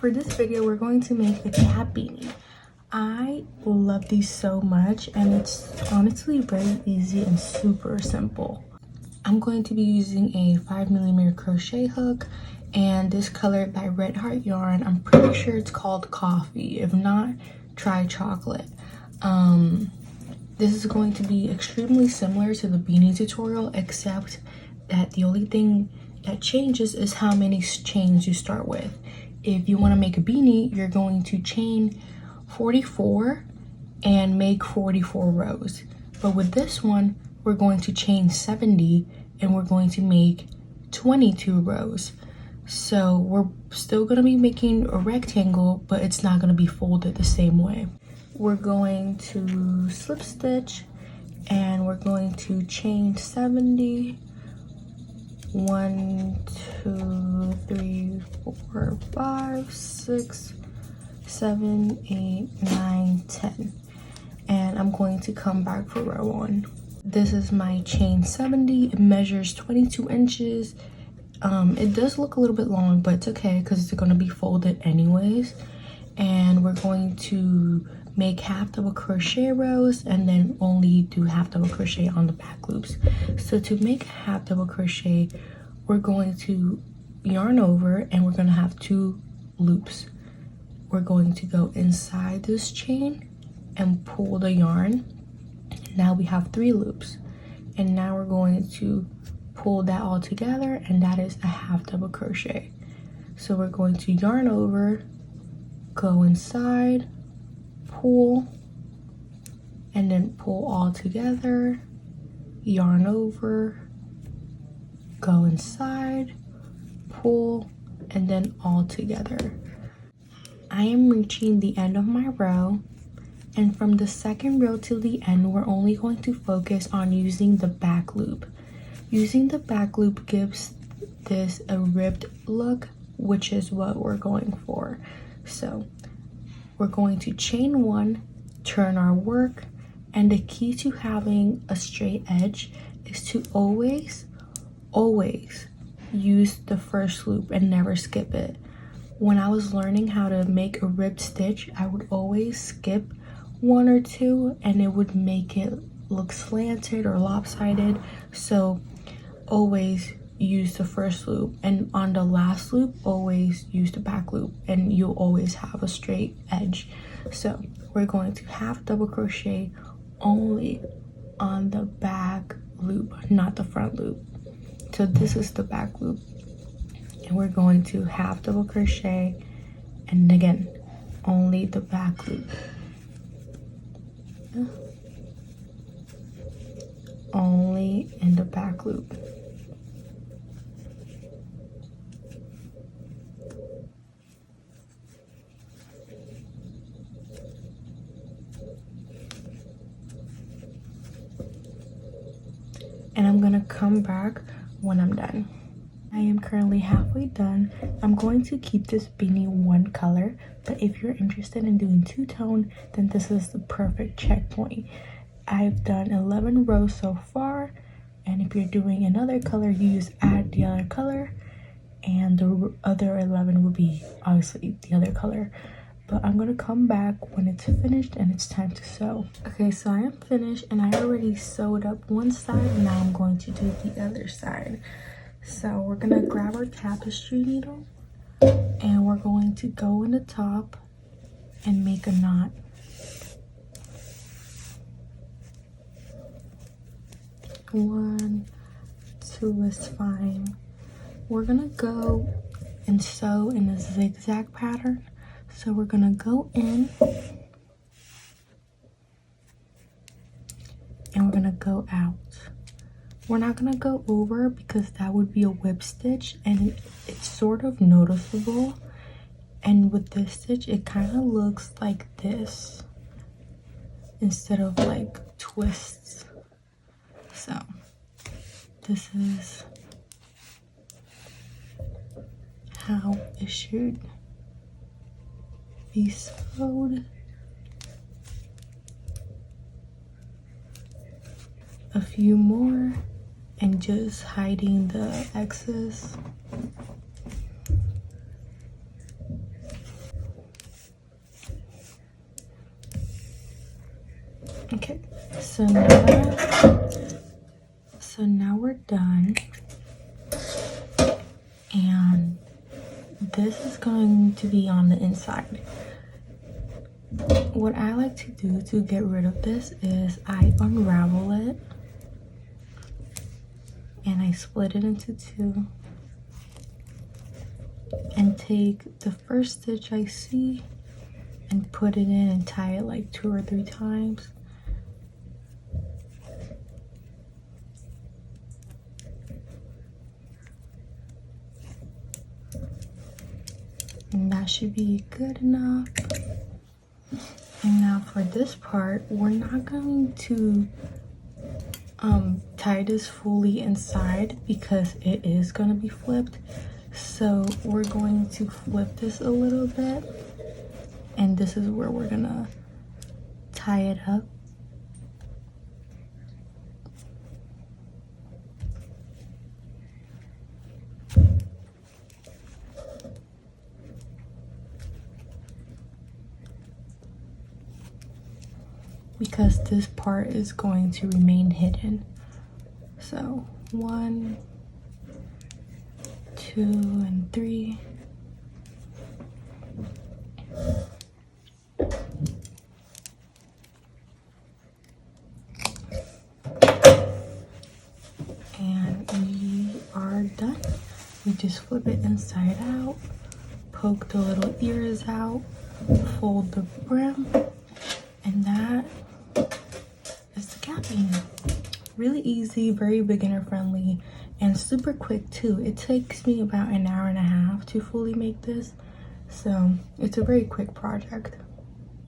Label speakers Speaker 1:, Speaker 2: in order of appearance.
Speaker 1: for this video, we're going to make a cat beanie. I love these so much, and it's honestly very easy and super simple. I'm going to be using a 5mm crochet hook and this color by Red Heart yarn. I'm pretty sure it's called Coffee. If not, try chocolate. This is going to be extremely similar to the beanie tutorial, except that the only thing that changes is how many chains you start with. If you want to make a beanie, you're going to chain 44 and make 44 rows. But with this one, we're going to chain 70 and we're going to make 22 rows. So we're still going to be making a rectangle, but it's not going to be folded the same way. We're going to slip stitch and we're going to chain 70. 1, 2, 3, 4, 5, 6, 7, 8, 9, 10. And I'm going to come back for row 1. This is my chain 70. It measures 22 inches. It does look a little bit long, but it's okay because it's going to be folded anyways. And we're going to make half double crochet rows and then only do half double crochet on the back loops. So to make half double crochet, we're going to yarn over and we're going to have 2 loops. We're going to go inside this chain and pull the yarn. Now we have 3 loops, and now we're going to pull that all together, and that is a half double crochet. So we're going to yarn over, go inside, pull, and then pull all together, yarn over, go inside, pull, and then all together. I am reaching the end of my row, and from the second row to the end, we're only going to focus on using the back loop. Using the back loop gives this a ribbed look, which is what we're going for. So we're going to chain 1, turn our work, and the key to having a straight edge is to always use the first loop and never skip it. When I was learning how to make a ribbed stitch, I would always skip 1 or 2 and it would make it look slanted or lopsided. So always use the first loop, and on the last loop always use the back loop, and you'll always have a straight edge. So we're going to half double crochet only on the back loop, not the front loop. So this is the back loop, and we're going to half double crochet, and again only the back loop, only in the back loop. And I'm gonna come back when I'm done. I am currently halfway done. I'm going to keep this beanie one color, but if you're interested in doing 2-tone, then this is the perfect checkpoint. I've done 11 rows so far, and if you're doing another color, you just add the other color, and the other 11 will be obviously the other color. But I'm gonna come back when it's finished and it's time to sew. Okay, so I am finished and I already sewed up one side. Now I'm going to do the other side. So we're gonna grab our tapestry needle and we're going to go in the top and make a knot. One, 2 is fine. We're gonna go and sew in a zigzag pattern. So we're gonna go in and we're gonna go out. We're not gonna go over because that would be a whip stitch and it's sort of noticeable. And with this stitch, it kind of looks like this instead of like twists. So this is how it should be sewed. A few more and just hiding the excess. So now we're done, and this is going to be on the inside. What I like to do to get rid of this is I unravel it and I split it into two and take the first stitch I see and put it in and tie it like 2 or 3 times. And that should be good enough. And now for this part, we're not going to tie this fully inside because it is going to be flipped. So we're going to flip this a little bit, and this is where we're gonna tie it up. Because this part is going to remain hidden. So 1, 2, and 3. And we are done. We just flip it inside out, poke the little ears out, fold the brim, and that is the cat beanie. Really easy, very beginner friendly, and super quick too. It takes me about an hour and a half to fully make this, so it's a very quick project.